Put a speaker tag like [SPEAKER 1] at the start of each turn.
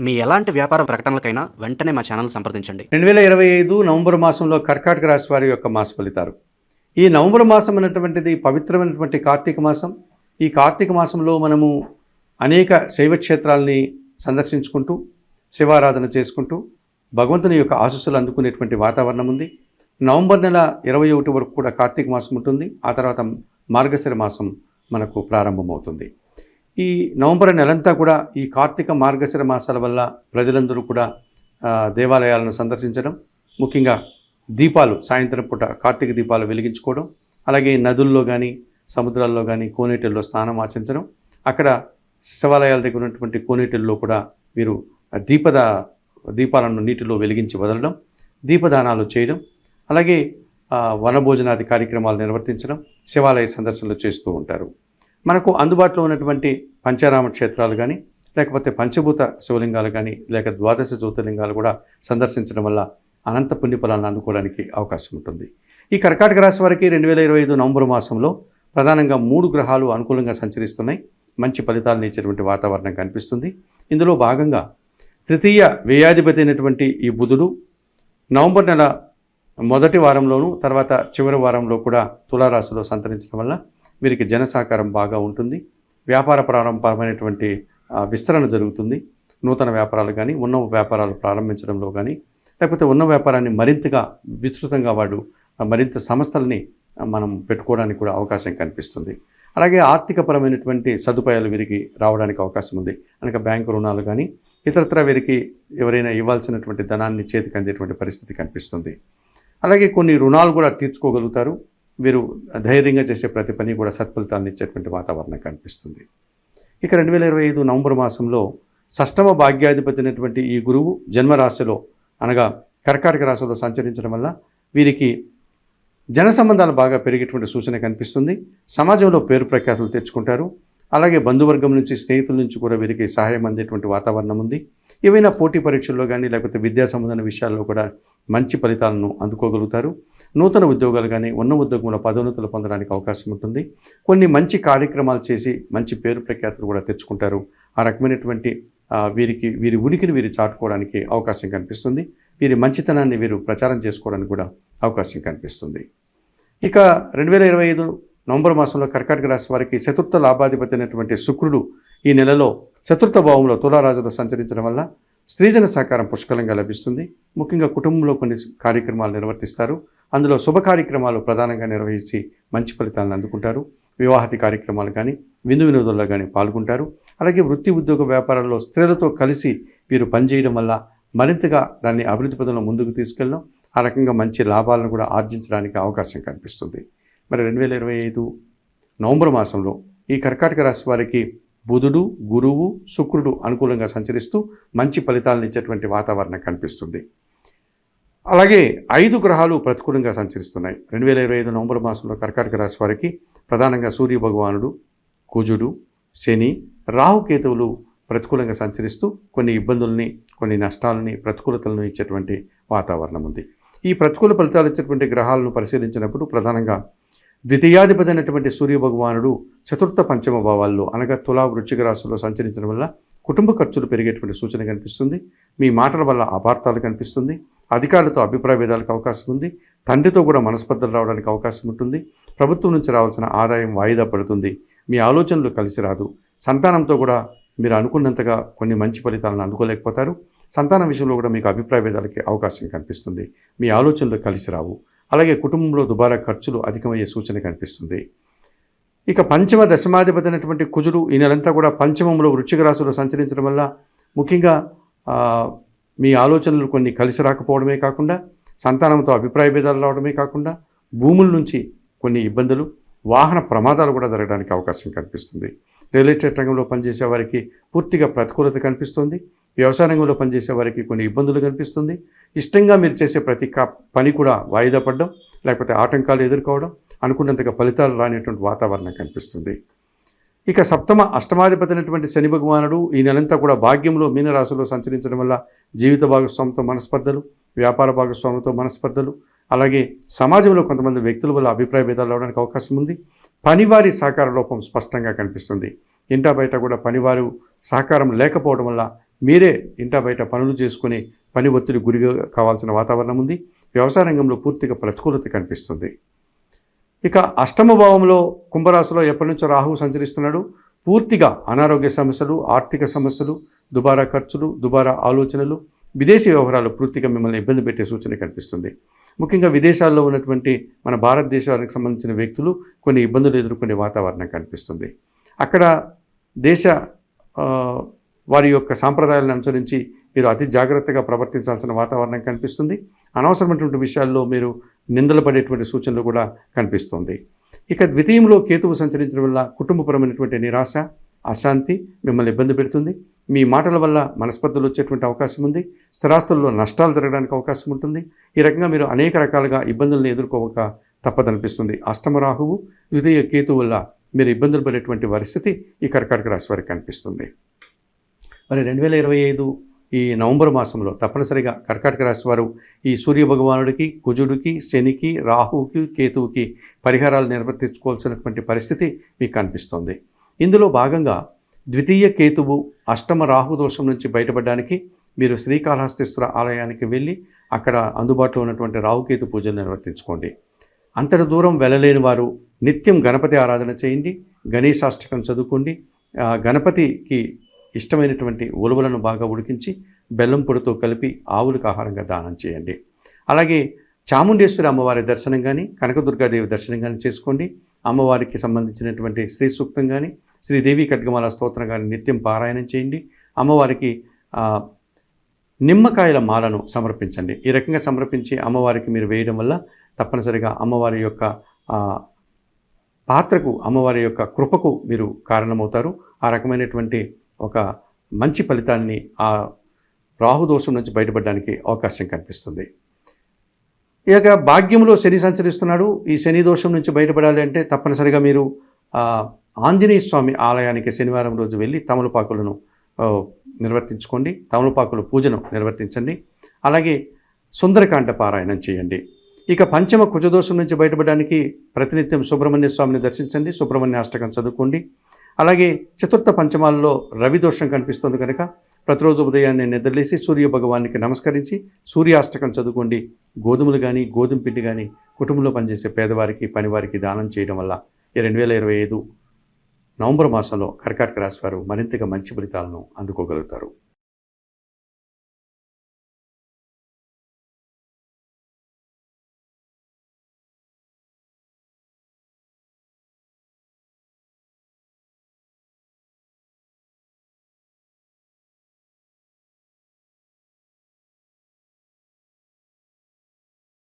[SPEAKER 1] మీ ఎలాంటి వ్యాపార ప్రకటనలకైనా వెంటనే మా ఛానల్ సంప్రదించండి.
[SPEAKER 2] 2025 నవంబర్ మాసంలో కర్కాటక రాశి వారి యొక్క మాస ఫలితాలు. ఈ నవంబర్ మాసం అనేటువంటిది పవిత్రమైనటువంటి కార్తీక మాసం. ఈ కార్తీక మాసంలో మనము అనేక శైవ క్షేత్రాలని సందర్శించుకుంటూ శివారాధన చేసుకుంటూ భగవంతుని యొక్క ఆశీస్సులు అందుకునేటువంటి వాతావరణం ఉంది. నవంబర్ నెల 21 వరకు కూడా కార్తీక మాసం ఉంటుంది. ఆ తర్వాత మార్గశిర మాసం మనకు ప్రారంభమవుతుంది. ఈ నవంబర్ నెలంతా కూడా ఈ కార్తీక మార్గశిర మాసాల వల్ల ప్రజలందరూ కూడా దేవాలయాలను సందర్శించడం, ముఖ్యంగా దీపాలు సాయంత్రం పూట కార్తీక దీపాలు వెలిగించుకోవడం, అలాగే నదుల్లో కానీ సముద్రాల్లో కానీ కోనేటిల్లో స్నానం ఆచరించడం, అక్కడ శివాలయాల దగ్గర ఉన్నటువంటి కోనేటిల్లో కూడా వీరు దీపాలను నీటిలో వెలిగించి వదలడం, దీపదానాలు చేయడం, అలాగే వనభోజనాది కార్యక్రమాలు నిర్వర్తించడం, శివాలయ సందర్శనలు చేస్తూ ఉంటారు. మనకు అందుబాటులో ఉన్నటువంటి పంచారామ క్షేత్రాలు కానీ లేకపోతే పంచభూత శివలింగాలు కానీ లేక ద్వాదశ జ్యోతిర్లింగాలు కూడా సందర్శించడం వల్ల అనంత పుణ్యఫలాలను అందుకోవడానికి అవకాశం ఉంటుంది. ఈ కర్కాటక రాశి వారికి 2025 నవంబర్ మాసంలో ప్రధానంగా 3 గ్రహాలు అనుకూలంగా సంచరిస్తున్నాయి. మంచి ఫలితాలను ఇచ్చేటువంటి వాతావరణం కనిపిస్తుంది. ఇందులో భాగంగా తృతీయ వ్యయాధిపతి అయినటువంటి ఈ బుధుడు నవంబర్ నెల మొదటి వారంలోనూ తర్వాత చివరి వారంలో కూడా తులారాశిలో సంతరించడం వల్ల వీరికి జన సహకారం బాగా ఉంటుంది. వ్యాపార ప్రారంభమైనటువంటి విస్తరణ జరుగుతుంది. నూతన వ్యాపారాలు కానీ ఉన్న వ్యాపారాలు ప్రారంభించడంలో కానీ లేకపోతే ఉన్న వ్యాపారాన్ని మరింతగా విస్తృతంగా మరింత సంస్థలని మనం పెట్టుకోవడానికి కూడా అవకాశం కనిపిస్తుంది. అలాగే ఆర్థికపరమైనటువంటి సదుపాయాలు వీరికి రావడానికి అవకాశం ఉంది. అనగా బ్యాంకు రుణాలు కానీ ఇతరత్ర వీరికి ఎవరైనా ఇవ్వాల్సినటువంటి ధనాన్ని చేతికి అందేటువంటి పరిస్థితి కనిపిస్తుంది. అలాగే కొన్ని రుణాలు కూడా తీర్చుకోగలుగుతారు. వీరు ధైర్యంగా చేసే ప్రతి పని కూడా సత్ఫలితాలను ఇచ్చేటువంటి వాతావరణం కనిపిస్తుంది. ఇక 2025 నవంబర్ మాసంలో షష్టమ భాగ్యాధిపతి అయినటువంటి ఈ గురువు జన్మరాశిలో అనగా కర్కాటక రాశిలో సంచరించడం వల్ల వీరికి జన సంబంధాలు బాగా పెరిగేటువంటి సూచన కనిపిస్తుంది. సమాజంలో పేరు ప్రఖ్యాతులు తెచ్చుకుంటారు. అలాగే బంధువర్గం నుంచి స్నేహితుల నుంచి కూడా వీరికి సహాయం అందేటువంటి వాతావరణం ఉంది. ఏవైనా పోటీ పరీక్షల్లో కానీ లేకపోతే విద్యా సంబంధమైన విషయాల్లో కూడా మంచి ఫలితాలను అందుకోగలుగుతారు. నూతన ఉద్యోగాలు కానీ ఉన్న ఉద్యోగంలో పదోన్నతులు పొందడానికి అవకాశం ఉంటుంది. కొన్ని మంచి కార్యక్రమాలు చేసి మంచి పేరు ప్రఖ్యాతులు కూడా తెచ్చుకుంటారు. ఆ రకమైనటువంటి వీరి ఉనికిని వీరు చాటుకోవడానికి అవకాశం కనిపిస్తుంది. వీరి మంచితనాన్ని వీరు ప్రచారం చేసుకోవడానికి కూడా అవకాశం కనిపిస్తుంది. ఇక 2025 నవంబర్ మాసంలో కర్కాటక రాశి వారికి చతుర్థ లాభాధిపతి అయినటువంటి శుక్రుడు ఈ నెలలో చతుర్థ భావంలో తులారాశిలో సంచరించడం వల్ల స్త్రీజన సహకారం పుష్కలంగా లభిస్తుంది. ముఖ్యంగా కుటుంబంలో కొన్ని కార్యక్రమాలు నిర్వర్తిస్తారు. అందులో శుభ కార్యక్రమాలు ప్రధానంగా నిర్వహించి మంచి ఫలితాలను అందుకుంటారు. వివాహాది కార్యక్రమాలు కానీ విందు వినోదాల్లో కానీ పాల్గొంటారు. అలాగే వృత్తి ఉద్యోగ వ్యాపారాల్లో స్త్రీలతో కలిసి వీరు పనిచేయడం వల్ల మరింతగా దాన్ని అభివృద్ధి పదంలో ముందుకు తీసుకెళ్ళడం, ఆ రకంగా మంచి లాభాలను కూడా ఆర్జించడానికి అవకాశం కనిపిస్తుంది. మరి 2025 నవంబర్ మాసంలో ఈ కర్కాటక రాశి వారికి బుధుడు, గురువు, శుక్రుడు అనుకూలంగా సంచరిస్తూ మంచి ఫలితాలను ఇచ్చేటువంటి వాతావరణం కనిపిస్తుంది. అలాగే 5 గ్రహాలు ప్రతికూలంగా సంచరిస్తున్నాయి. 2025 నవంబర్ మాసంలో కర్కాటక రాశి వారికి ప్రధానంగా సూర్య భగవానుడు, కుజుడు, శని, రాహుకేతువులు ప్రతికూలంగా సంచరిస్తూ కొన్ని ఇబ్బందుల్ని, కొన్ని నష్టాలని, ప్రతికూలతలను ఇచ్చేటువంటి వాతావరణం ఉంది. ఈ ప్రతికూల ఫలితాలు ఇచ్చేటువంటి గ్రహాలను పరిశీలించినప్పుడు ప్రధానంగా ద్వితీయాధిపతి అయినటువంటి సూర్య భగవానుడు చతుర్థ పంచమ భావాల్లో అనగా తులా, వృశ్చిక రాశుల్లో సంచరించడం వల్ల కుటుంబ ఖర్చులు పెరిగేటువంటి సూచన కనిపిస్తుంది. మీ మాటల వల్ల అపార్థాలు కనిపిస్తుంది. అధికారులతో అభిప్రాయ భేదాలకు అవకాశం ఉంది. తండ్రితో కూడా మనస్పర్ధలు రావడానికి అవకాశం ఉంటుంది. ప్రభుత్వం నుంచి రావాల్సిన ఆదాయం వాయిదా పడుతుంది. మీ ఆలోచనలు కలిసి రాదు. సంతానంతో కూడా మీరు అనుకున్నంతగా కొన్ని మంచి ఫలితాలను అందుకోలేకపోతారు. సంతానం విషయంలో కూడా మీకు అభిప్రాయ భేదాలకి అవకాశం కనిపిస్తుంది. మీ ఆలోచనలు కలిసి రావు. అలాగే కుటుంబంలో దుబారా ఖర్చులు అధికమయ్యే సూచన కనిపిస్తుంది. ఇక పంచమ దశమాధిపతి అయినటువంటి కుజుడు ఈ నెలంతా కూడా పంచమంలో వృశ్చిక రాశిలో సంచరించడం వల్ల ముఖ్యంగా మీ ఆలోచనలు కొన్ని కలిసి రాకపోవడమే కాకుండా సంతానంతో అభిప్రాయ భేదాలు రావడమే కాకుండా భూముల నుంచి కొన్ని ఇబ్బందులు, వాహన ప్రమాదాలు కూడా జరగడానికి అవకాశం కనిపిస్తుంది. రియల్ ఎస్టేట్ రంగంలో పనిచేసే వారికి పూర్తిగా ప్రతికూలత కనిపిస్తుంది. వ్యవసాయ రంగంలో పనిచేసే వారికి కొన్ని ఇబ్బందులు కనిపిస్తుంది. ఇష్టంగా మీరు చేసే ప్రతి పని కూడా వాయిదా పడడం లేకపోతే ఆటంకాలు ఎదుర్కోవడం, అనుకున్నంతగా ఫలితాలు రానిటువంటి వాతావరణం కనిపిస్తుంది. ఇక సప్తమ అష్టమాధిపతి అయినటువంటి శని భగవానుడు ఈ నెలంతా కూడా భాగ్యంలో మీనరాశిలో సంచరించడం వల్ల జీవిత భాగస్వామితో మనస్పర్ధలు, వ్యాపార భాగస్వామితో మనస్పర్ధలు, అలాగే సమాజంలో కొంతమంది వ్యక్తుల వల్ల అభిప్రాయ భేదాలు రావడానికి అవకాశం ఉంది. పనివారి సహకార లోపం స్పష్టంగా కనిపిస్తుంది. ఇంటా బయట కూడా పనివారు సహకారం లేకపోవడం వల్ల మీరే ఇంటా బయట పనులు చేసుకుని పని ఒత్తిడి గురిగా కావాల్సిన వాతావరణం ఉంది. వ్యవసాయ రంగంలో పూర్తిగా ప్రతికూలత కనిపిస్తుంది. ఇక అష్టమ భావంలో కుంభరాశిలో ఎప్పటి నుంచో రాహువు సంచరిస్తున్నాడు. పూర్తిగా అనారోగ్య సమస్యలు, ఆర్థిక సమస్యలు, దుబారా ఖర్చులు, దుబారా ఆలోచనలు, విదేశీ వ్యవహారాలు పూర్తిగా మిమ్మల్ని ఇబ్బంది పెట్టే సూచన కనిపిస్తుంది. ముఖ్యంగా విదేశాల్లో ఉన్నటువంటి మన భారతదేశానికి సంబంధించిన వ్యక్తులు కొన్ని ఇబ్బందులు ఎదుర్కొనే వాతావరణం కనిపిస్తుంది. అక్కడ దేశ వారి యొక్క సాంప్రదాయాలను అనుసరించి మీరు అతి జాగ్రత్తగా ప్రవర్తించాల్సిన వాతావరణం కనిపిస్తుంది. అనవసరమైనటువంటి విషయాల్లో మీరు నిందలు పడేటువంటి సూచనలు కూడా కనిపిస్తుంది. ఇక ద్వితీయంలో కేతువు సంచరించడం వల్ల కుటుంబపరమైనటువంటి నిరాశ, అశాంతి మిమ్మల్ని ఇబ్బంది పెడుతుంది. మీ మాటల వల్ల మనస్పర్ధలు వచ్చేటువంటి అవకాశం ఉంది. స్థిరాస్తుల్లో నష్టాలు జరగడానికి అవకాశం ఉంటుంది. ఈ రకంగా మీరు అనేక రకాలుగా ఇబ్బందులను ఎదుర్కోక తప్పదనిపిస్తుంది. అష్టమ రాహువు, ద్వితీయ కేతువు వల్ల మీరు ఇబ్బందులు పడేటువంటి పరిస్థితి ఈ కర్కాటక రాశి వారికి కనిపిస్తుంది. మరి 2025 ఈ నవంబర్ మాసంలో తప్పనిసరిగా కర్కాటక రాశి వారు ఈ సూర్య భగవానుడికి, కుజుడికి, శనికి, రాహువుకి, కేతువుకి పరిహారాలు నిర్వర్తించుకోవాల్సినటువంటి పరిస్థితి మీకు కనిపిస్తుంది. ఇందులో భాగంగా ద్వితీయ కేతువు అష్టమ రాహు దోషం నుంచి బయటపడడానికి మీరు శ్రీకాళహస్తీశ్వర ఆలయానికి వెళ్ళి అక్కడ అందుబాటులో ఉన్నటువంటి రాహుకేతు పూజలు నిర్వర్తించుకోండి. అంతటి దూరం వెళ్ళలేని వారు నిత్యం గణపతి ఆరాధన చేయండి, గణేశాష్టకం చదువుకోండి. గణపతికి ఇష్టమైనటువంటి ఉలువలను బాగా ఉడికించి బెల్లం పొడితో కలిపి ఆవులకు ఆహారంగా దానం చేయండి. అలాగే చాముండేశ్వరి అమ్మవారి దర్శనం కానీ, కనకదుర్గాదేవి దర్శనం కానీ చేసుకోండి. అమ్మవారికి సంబంధించినటువంటి శ్రీ సూక్తం కానీ, శ్రీదేవి ఖడ్గమాల స్తోత్రం కానీ నిత్యం పారాయణం చేయండి. అమ్మవారికి నిమ్మకాయల మాలను సమర్పించండి. ఈ రకంగా సమర్పించి అమ్మవారికి మీరు వేయడం వల్ల తప్పనిసరిగా అమ్మవారి యొక్క పాత్రకు, అమ్మవారి యొక్క కృపకు మీరు కారణమవుతారు. ఆ రకమైనటువంటి ఒక మంచి ఫలితాన్ని ఆ రాహుదోషం నుంచి బయటపడడానికి అవకాశం కనిపిస్తుంది. ఇక భాగ్యంలో శని సంచరిస్తున్నాడు. ఈ శని దోషం నుంచి బయటపడాలి అంటే తప్పనిసరిగా మీరు ఆంజనేయ స్వామి ఆలయానికి శనివారం రోజు వెళ్ళి తమలపాకులను నిర్వర్తించుకోండి. తమలపాకుల పూజను నిర్వర్తించండి. అలాగే సుందరకాండ పారాయణం చేయండి. ఇక పంచమ కుజదోషం నుంచి బయటపడడానికి ప్రతినిత్యం సుబ్రహ్మణ్య స్వామిని దర్శించండి. సుబ్రహ్మణ్య అష్టకం చదువుకోండి. అలాగే చతుర్థ పంచమాల్లో రవి దోషం కనిపిస్తుంది కనుక ప్రతిరోజు ఉదయాన్నే నిద్రలేసి సూర్య భగవానికి నమస్కరించి సూర్యాష్టకం చదువుకోండి. గోధుమలు కానీ, గోధుమ పిండి కానీ కుటుంబంలో పనిచేసే పేదవారికి, పనివారికి దానం చేయడం వల్ల ఈ 2025 నవంబర్ మాసంలో కర్కాటక రాశి వారు మరింతగా మంచి ఫలితాలను అందుకోగలుగుతారు.